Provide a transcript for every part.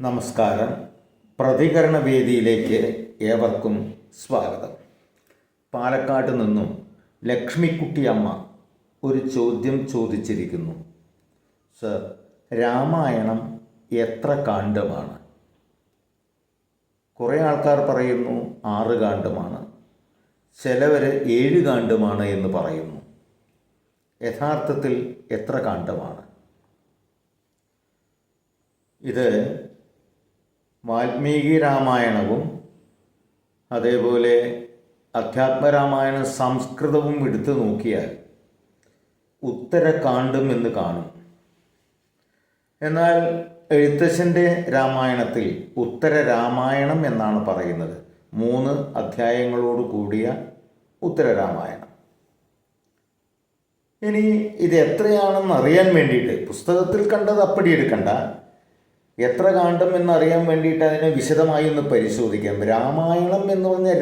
നമസ്കാരം. പ്രതികരണ വേദിയിലേക്ക് ഏവർക്കും സ്വാഗതം. പാലക്കാട് നിന്നും ലക്ഷ്മിക്കുട്ടി അമ്മ ഒരു ചോദ്യം ചോദിച്ചിരിക്കുന്നു. സർ, രാമായണം എത്ര കാണ്ഡമാണ്? കുറേ ആൾക്കാർ പറയുന്നു 6 കാണ്ഡമാണ്, ചിലവർ 7 കാണ്ഡമാണ് എന്ന് പറയുന്നു. യഥാർത്ഥത്തിൽ എത്ര കാണ്ഡമാണ്? ഇത് വാൽമീകി രാമായണവും അതേപോലെ അധ്യാത്മരാമായണം സംസ്കൃതവും എടുത്തു നോക്കിയാൽ ഉത്തരകാണ്ഡം എന്ന് കാണും. എന്നാൽ എഴുത്തച്ഛൻ്റെ രാമായണത്തിൽ ഉത്തര രാമായണം എന്നാണ് പറയുന്നത്. 3 അധ്യായങ്ങളോട് കൂടിയ ഉത്തരരാമായണം. ഇനി ഇത് എത്രയാണെന്ന് അറിയാൻ വേണ്ടിയിട്ട് പുസ്തകത്തിൽ കണ്ടത് അപ്പടി എടുക്കണ്ട. എത്ര കാണ്ഡം എന്നറിയാൻ വേണ്ടിയിട്ട് അതിനെ വിശദമായി ഒന്ന് പരിശോധിക്കാം. രാമായണം എന്ന് പറഞ്ഞാൽ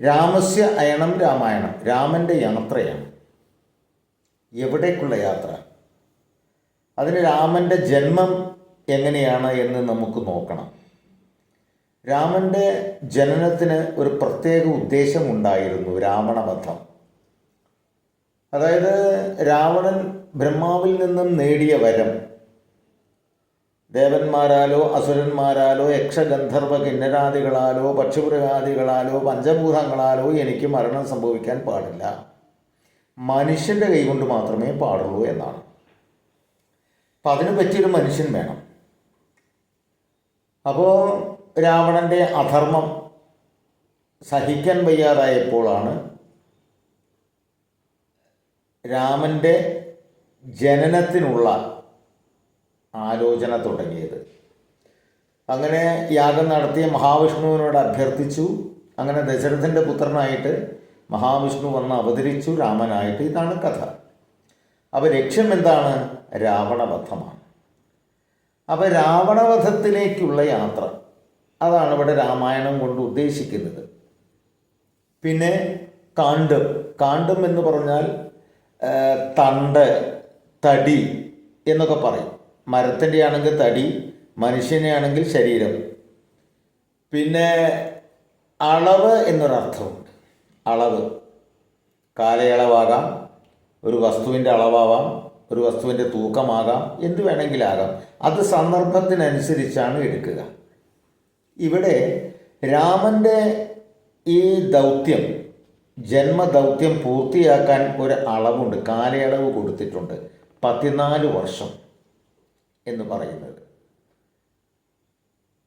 രാമസ്യ അയണം രാമായണം, രാമൻ്റെ യാത്രയാണ്. എവിടേക്കുള്ള യാത്ര? അതിന് രാമൻ്റെ ജന്മം എങ്ങനെയാണ് എന്ന് നമുക്ക് നോക്കണം. രാമൻ്റെ ജനനത്തിന് ഒരു പ്രത്യേക ഉദ്ദേശമുണ്ടായിരുന്നു, രാവണവധം. അതായത് രാവണൻ ബ്രഹ്മാവിൽ നിന്നും നേടിയ വരം ദേവന്മാരാലോ അസുരന്മാരാലോ യക്ഷഗന്ധർവ കിന്നരാദികളാലോ പക്ഷിമൃഗാദികളാലോ പഞ്ചഭൂതങ്ങളാലോ എനിക്ക് മരണം സംഭവിക്കാൻ പാടില്ല, മനുഷ്യൻ്റെ കൈകൊണ്ട് മാത്രമേ പാടുള്ളൂ എന്നാണ്. അപ്പം അതിന് പറ്റിയൊരു മനുഷ്യൻ വേണം. അപ്പോൾ രാവണൻ്റെ അധർമ്മം സഹിക്കാൻ വയ്യാതായപ്പോഴാണ് രാമൻ്റെ ജനനത്തിനുള്ള ആലോചന തുടങ്ങിയത്. അങ്ങനെ യാഗം നടത്തിയ മഹാവിഷ്ണുവിനോട് അഭ്യർത്ഥിച്ചു. അങ്ങനെ ദശരഥൻ്റെ പുത്രനായിട്ട് മഹാവിഷ്ണു വന്ന് അവതരിച്ചു രാമനായിട്ട്. ഇതാണ് കഥ. അപ്പോൾ ലക്ഷ്യം എന്താണ്? രാവണവധമാണ്. അപ്പോൾ രാവണവധത്തിലേക്കുള്ള യാത്ര, അതാണ് ഇവിടെ രാമായണം കൊണ്ട് ഉദ്ദേശിക്കുന്നത്. പിന്നെ കാണ്ഡം എന്ന് പറഞ്ഞാൽ തണ്ട്, തടി എന്നൊക്കെ പറയും. മരത്തിൻ്റെ ആണെങ്കിൽ തടി, മനുഷ്യനെ ആണെങ്കിൽ ശരീരം. പിന്നെ അളവ് എന്നൊരർത്ഥമുണ്ട്. അളവ് കാലയളവാകാം, ഒരു വസ്തുവിൻ്റെ അളവാകാം, ഒരു വസ്തുവിൻ്റെ തൂക്കമാകാം, എന്ത് വേണമെങ്കിലാകാം. അത് സന്ദർഭത്തിനനുസരിച്ചാണ് എടുക്കുക. ഇവിടെ രാമൻ്റെ ഈ ദൗത്യം, ജന്മദൗത്യം പൂർത്തിയാക്കാൻ ഒരു അളവുണ്ട്, കാലയളവ് കൊടുത്തിട്ടുണ്ട്. 14 വർഷം എന്ന് പറയുന്നത്.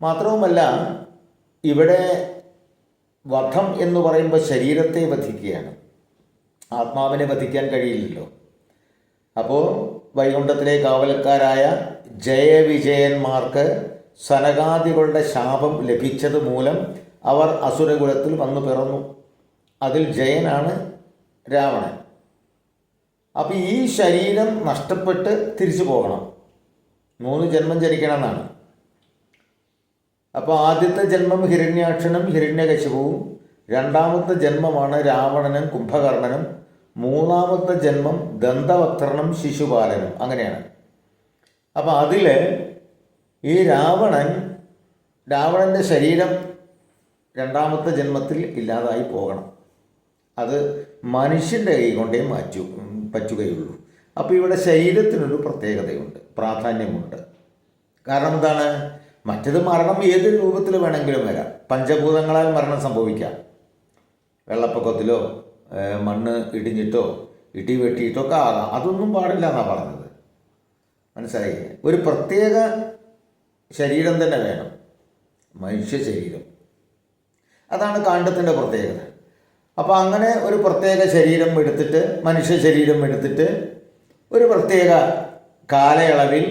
മാത്രവുമല്ല, ഇവിടെ വധം എന്ന് പറയുമ്പോൾ ശരീരത്തെ വധിക്കുകയാണ്, ആത്മാവിനെ വധിക്കാൻ കഴിയില്ലല്ലോ. അപ്പോൾ വൈകുണ്ഠത്തിലെ കാവൽക്കാരായ ജയവിജയന്മാർക്ക് സനകാദികളുടെ ശാപം ലഭിച്ചത് മൂലം അവർ അസുരകുലത്തിൽ വന്നു പിറന്നു. അതിൽ ജയനാണ് രാവണൻ. അപ്പം ഈ ശരീരം നഷ്ടപ്പെട്ട് തിരിച്ചു പോകണം, 3 ജന്മം ജനിക്കണമെന്നാണ്. അപ്പോൾ ആദ്യത്തെ ജന്മം ഹിരണ്യാക്ഷനും ഹിരണ്യകശിപുവും, 2ാമത്തെ ജന്മമാണ് രാവണനും കുംഭകർണനും, 3ാമത്തെ ജന്മം ദന്തവക്ത്രനും ശിശുപാലനും. അങ്ങനെയാണ്. അപ്പോൾ അതിൽ ഈ രാവണൻ്റെ ശരീരം 2ാമത്തെ ജന്മത്തിൽ ഇല്ലാതായി പോകണം. അത് മനുഷ്യൻ്റെ കൈ കൊണ്ടേ പറ്റുകയുള്ളൂ. അപ്പോൾ ഇവിടെ ശരീരത്തിനൊരു പ്രത്യേകതയുണ്ട്, പ്രാധാന്യമുണ്ട്. കാരണം എന്താണ്? മറ്റത് മരണം ഏത് രൂപത്തിൽ വേണമെങ്കിലും വരാം. പഞ്ചഭൂതങ്ങളാൽ മരണം സംഭവിക്കാം. വെള്ളപ്പൊക്കത്തിലോ മണ്ണ് ഇടിഞ്ഞിട്ടോ ഇടി വെട്ടിയിട്ടോ ഒക്കെ ആകാം. അതൊന്നും പാടില്ല എന്നാണ് പറഞ്ഞത്. മനസ്സിലായി? ഒരു പ്രത്യേക ശരീരം തന്നെ വേണം, മനുഷ്യ ശരീരം. അതാണ് കാണ്ഡത്തിൻ്റെ പ്രത്യേകത. അപ്പോൾ അങ്ങനെ ഒരു പ്രത്യേക ശരീരം എടുത്തിട്ട്, മനുഷ്യ ശരീരം എടുത്തിട്ട് ഒരു പ്രത്യേക കാലയളവിൽ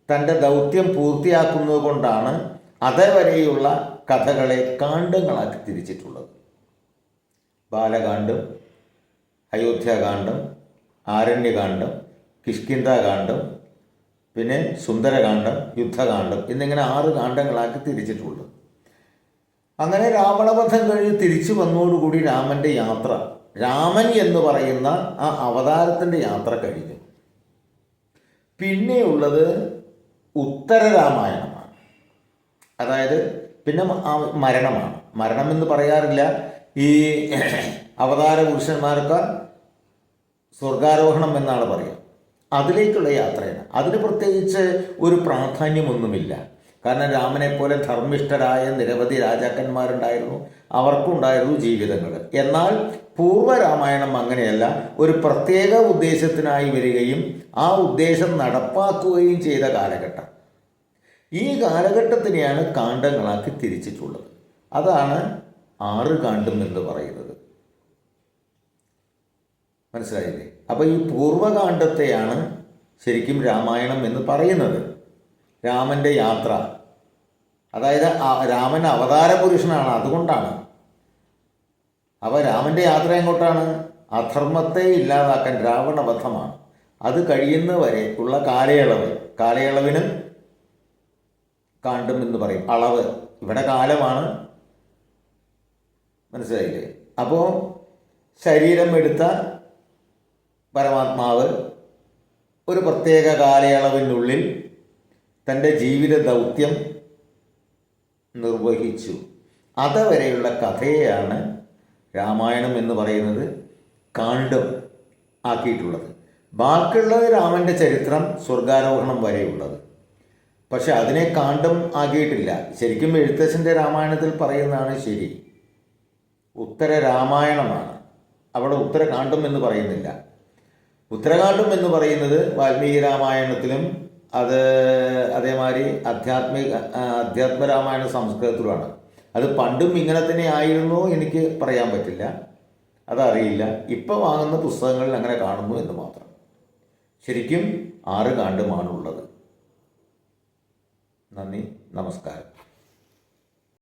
തൻ്റെ ദൗത്യം പൂർത്തിയാക്കുന്നത് കൊണ്ടാണ് അതേവരെയുള്ള കഥകളെ കാണ്ഡങ്ങളാക്കി തിരിച്ചിട്ടുള്ളത്. ബാലകാണ്ഡം, അയോധ്യാകാന്ഡം, ആരണ്യകാന്ഡം, കിഷ്കിന്ധാകാന്ഡം, പിന്നെ സുന്ദരകാന്ഡം, യുദ്ധകാന്ഡം എന്നിങ്ങനെ 6 കാണ്ഡങ്ങളാക്കി തിരിച്ചിട്ടുള്ളത്. അങ്ങനെ രാവണവധം കഴിഞ്ഞ് തിരിച്ചു വന്നതോടുകൂടി രാമൻ്റെ യാത്ര, രാമൻ എന്ന് പറയുന്ന ആ അവതാരത്തിൻ്റെ യാത്ര കഴിഞ്ഞു. പിന്നെയുള്ളത് ഉത്തരരാമായണമാണ്. അതായത് പിന്നെ മരണമാണ്. മരണം എന്ന് പറയാറില്ല. ഈ അവതാര പുരുഷന്മാർക്ക് സ്വർഗാരോഹണം എന്നാണ് പറയുക. അതിലേക്കുള്ള യാത്രയാണ്. അതിന് പ്രത്യേകിച്ച് ഒരു പ്രാധാന്യമൊന്നുമില്ല. കാരണം രാമനെ പോലെ ധർമ്മിഷ്ഠരായ നിരവധി രാജാക്കന്മാരുണ്ടായിരുന്നു, അവർക്കുണ്ടായിരുന്നു ജീവിതങ്ങൾ. എന്നാൽ പൂർവ്വരാമായണം അങ്ങനെയല്ല. ഒരു പ്രത്യേക ഉദ്ദേശത്തിനായി വരികയും ആ ഉദ്ദേശം നടപ്പാക്കുകയും ചെയ്ത കാലഘട്ടം. ഈ കാലഘട്ടത്തിനെയാണ് കാണ്ഡങ്ങളാക്കി തിരിച്ചിട്ടുള്ളത്. അതാണ് 6 കാണ്ഡം എന്ന് പറയുന്നത്. മനസ്സിലായില്ലേ? അപ്പോൾ ഈ പൂർവ്വകാണ്ഡത്തെയാണ് ശരിക്കും രാമായണം എന്ന് പറയുന്നത്. രാമൻ്റെ യാത്ര, അതായത് രാമൻ അവതാര പുരുഷനാണ്, അതുകൊണ്ടാണ്. അപ്പോൾ രാമൻ്റെ യാത്ര എങ്ങോട്ടാണ്? അധർമ്മത്തെ ഇല്ലാതാക്കാൻ, രാവണവധമാണ്. അത് കഴിയുന്നവരെ ഉള്ള കാലയളവിന് കാണ്ഡം എന്ന് പറയും. അളവ് ഇവിടെ കാലമാണ്. മനസ്സിലായില്ലേ? അപ്പോൾ ശരീരം എടുത്ത പരമാത്മാവ് ഒരു പ്രത്യേക കാലയളവിനുള്ളിൽ തൻ്റെ ജീവിത ദൗത്യം നിർവഹിച്ചു. അതുവരെയുള്ള കഥയെയാണ് രാമായണം എന്ന് പറയുന്നത് കാണ്ഡം ആക്കിയിട്ടുള്ളത്. ബാക്കിയുള്ളത് രാമൻ്റെ ചരിത്രം, സ്വർഗാരോഹണം വരെയുള്ളത്. പക്ഷെ അതിനെ കാണ്ഡം ആക്കിയിട്ടില്ല. ശരിക്കും എഴുത്തച്ഛൻ്റെ രാമായണത്തിൽ പറയുന്നതാണ് ശരി. ഉത്തര രാമായണമാണ്. അവിടെ ഉത്തരകാണ്ഡം എന്ന് പറയുന്നില്ല. ഉത്തരകാണ്ഡം എന്ന് പറയുന്നത് വാൽമീകി രാമായണത്തിലും അത് അതേമാതിരി അധ്യാത്മരാമായണ സംസ്കൃതത്തിലുമാണ്. അത് പണ്ടും ഇങ്ങനെ തന്നെ ആയിരുന്നോ എനിക്ക് പറയാൻ പറ്റില്ല, അതറിയില്ല. ഇപ്പോൾ വാങ്ങുന്ന പുസ്തകങ്ങളിൽ അങ്ങനെ കാണുന്നു എന്ന് മാത്രം. ശരിക്കും 6 കാണ്ഡമാണുള്ളത്. നന്ദി, നമസ്കാരം.